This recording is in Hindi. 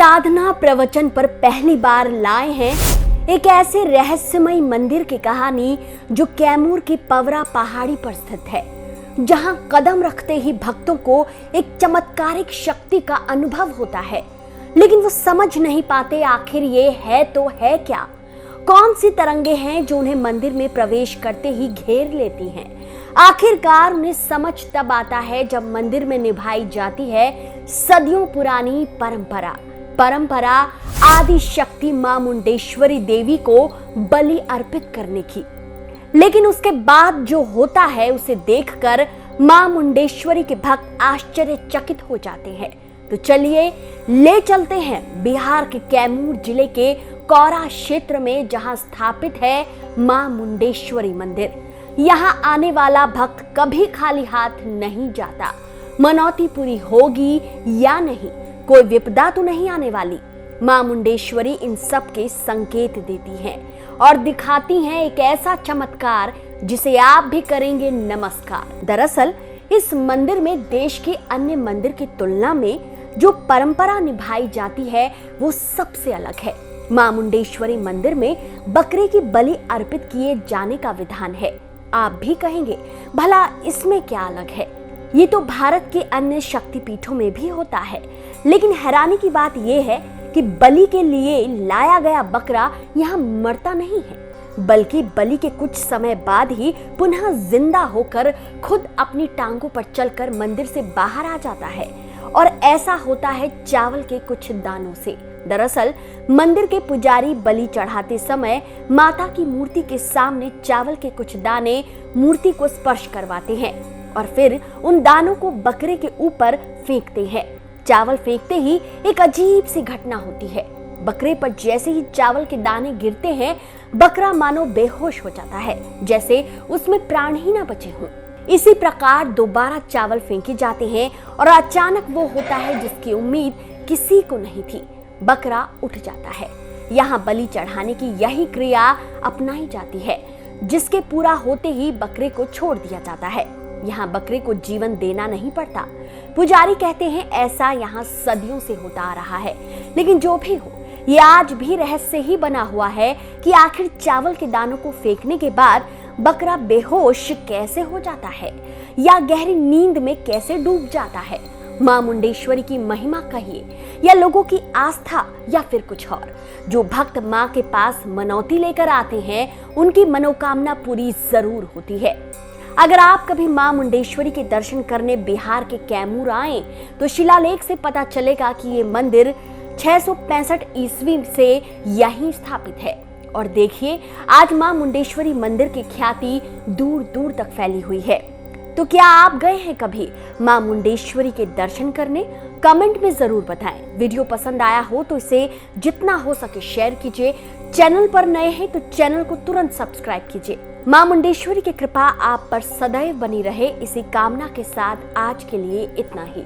साधना प्रवचन पर पहली बार लाए हैं एक ऐसे रहस्यमय मंदिर की कहानी जो कैमूर की पवरा पहाड़ी पर स्थित है, जहां कदम रखते ही भक्तों को एक चमत्कारिक शक्ति का अनुभव होता है। लेकिन वो समझ नहीं पाते आखिर ये है तो है क्या। कौन सी तरंगे हैं जो उन्हें मंदिर में प्रवेश करते ही घेर लेती हैं। आखिरकार उन्हें समझ तब आता है जब मंदिर में निभाई जाती है सदियों पुरानी परंपरा आदि शक्ति मां मुंडेश्वरी देवी को बलि अर्पित करने की। लेकिन उसके बाद जो होता है उसे देखकर मां मुंडेश्वरी के भक्त आश्चर्यचकित हो जाते हैं। तो चलिए ले चलते हैं बिहार के कैमूर जिले के कौरा क्षेत्र में, जहां स्थापित है मां मुंडेश्वरी मंदिर। यहां आने वाला भक्त कभी खाली हाथ नहीं जाता। मनौती पूरी होगी या नहीं, कोई विपदा तो नहीं आने वाली। मां मुंडेश्वरी इन सब के संकेत देती हैं और दिखाती हैं एक ऐसा चमत्कार जिसे आप भी करेंगे नमस्कार। दरअसल इस मंदिर में देश के अन्य मंदिर की तुलना में जो परंपरा निभाई जाती है वो सबसे अलग है। मां मुंडेश्वरी मंदिर में बकरे की बलि अर्पित किए जाने का विधान है। आप भी कहेंगे भला इसमें क्या अलग है। ये तो भारत के अन्य शक्तिपीठों में भी होता है, लेकिन हैरानी की बात यह है कि बलि के लिए लाया गया बकरा यहाँ मरता नहीं है, बल्कि बलि के कुछ समय बाद ही पुनः जिंदा होकर खुद अपनी टांगों पर चलकर मंदिर से बाहर आ जाता है। और ऐसा होता है चावल के कुछ दानों से। दरअसल मंदिर के पुजारी बलि चढ़ाते समय माता की मूर्ति के सामने चावल के कुछ दाने मूर्ति को स्पर्श करवाते हैं और फिर उन दानों को बकरे के ऊपर फेंकते हैं। चावल फेंकते ही एक अजीब सी घटना होती है। बकरे पर जैसे ही चावल के दाने गिरते हैं, बकरा मानो बेहोश हो जाता है, जैसे उसमें प्राण ही ना बचे हों। इसी प्रकार दोबारा चावल फेंके जाते हैं और अचानक वो होता है जिसकी उम्मीद किसी को नहीं थी। बकरा उठ जाता है। यहाँ बलि चढ़ाने की यही क्रिया अपनाई जाती है, जिसके पूरा होते ही बकरे को छोड़ दिया जाता है। यहाँ बकरे को जीवन देना नहीं पड़ता। पुजारी कहते हैं ऐसा यहाँ सदियों से होता आ रहा है। लेकिन जो भी हो, ये आज भी रहस्य ही बना हुआ है कि आखिर चावल के दानों को फेंकने के बाद बकरा बेहोश कैसे हो जाता है या गहरी नींद में कैसे डूब जाता है। मां मुंडेश्वरी की महिमा कहिए या लोगों की आस्था या फिर कुछ और, जो भक्त मां के पास मनौती लेकर आते हैं उनकी मनोकामना पूरी जरूर होती है। अगर आप कभी मां मुंडेश्वरी के दर्शन करने बिहार के कैमूर आए तो शिलालेख से पता चलेगा कि ये मंदिर 665 ईस्वी से यहीं स्थापित है। और देखिए आज मां मुंडेश्वरी मंदिर की ख्याति दूर दूर तक फैली हुई है। तो क्या आप गए हैं कभी मां मुंडेश्वरी के दर्शन करने? कमेंट में जरूर बताएं। वीडियो पसंद आया हो तो इसे जितना हो सके शेयर कीजिए। चैनल पर नए हैं तो चैनल को तुरंत सब्सक्राइब कीजिए। मां मुंडेश्वरी की कृपा आप पर सदैव बनी रहे, इसी कामना के साथ आज के लिए इतना ही।